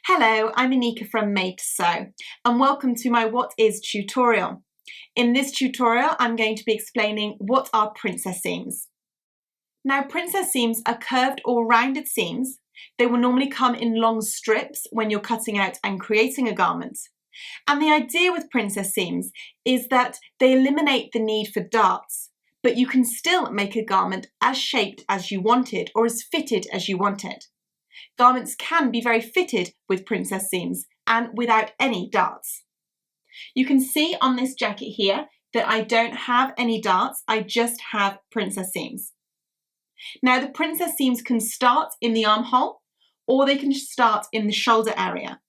Hello, I'm ANEKA from Made to Sew, and welcome to my What Is tutorial. In this tutorial, I'm going to be explaining what are princess seams. Now, princess seams are curved or rounded seams. They will normally come in long strips when you're cutting out and creating a garment. And the idea with princess seams is that they eliminate the need for darts, but you can still make a garment as shaped as you want it or as fitted as you want it. Garments can be very fitted with princess seams and without any darts. You can see on this jacket here that I don't have any darts, I just have princess seams. Now the princess seams can start in the armhole or they can start in the shoulder area.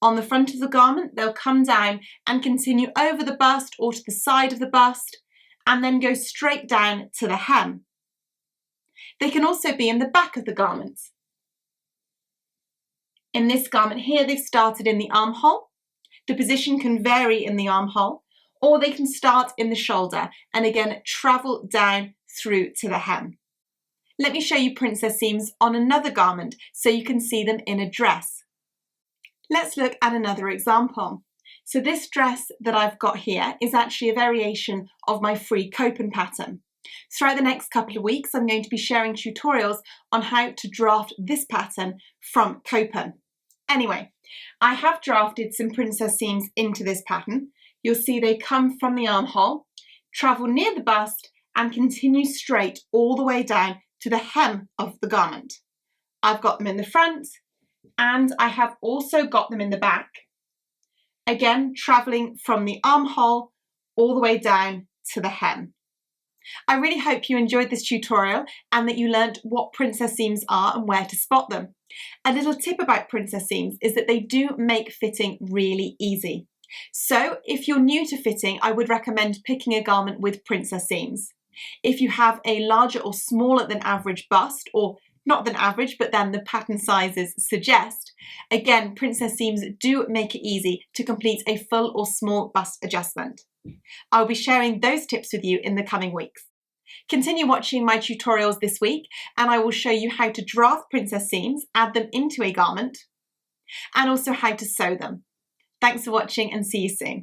On the front of the garment they'll come down and continue over the bust or to the side of the bust and then go straight down to the hem. They can also be in the back of the garment. In this garment here, they've started in the armhole. The position can vary in the armhole, or they can start in the shoulder and again travel down through to the hem. Let me show you princess seams on another garment so you can see them in a dress. Let's look at another example. So this dress that I've got here is actually a variation of my free Copen pattern. Throughout the next couple of weeks, I'm going to be sharing tutorials on how to draft this pattern from Copen. Anyway, I have drafted some princess seams into this pattern. You'll see they come from the armhole, travel near the bust and continue straight all the way down to the hem of the garment. I've got them in the front and I have also got them in the back. Again, traveling from the armhole all the way down to the hem. I really hope you enjoyed this tutorial and that you learnt what princess seams are and where to spot them. A little tip about princess seams is that they do make fitting really easy. So if you're new to fitting, I would recommend picking a garment with princess seams. If you have a larger or smaller than average bust, or not than average, but than the pattern sizes suggest, again, princess seams do make it easy to complete a full or small bust adjustment. I'll be sharing those tips with you in the coming weeks. Continue watching my tutorials this week and I will show you how to draft princess seams, add them into a garment, and also how to sew them. Thanks for watching and see you soon.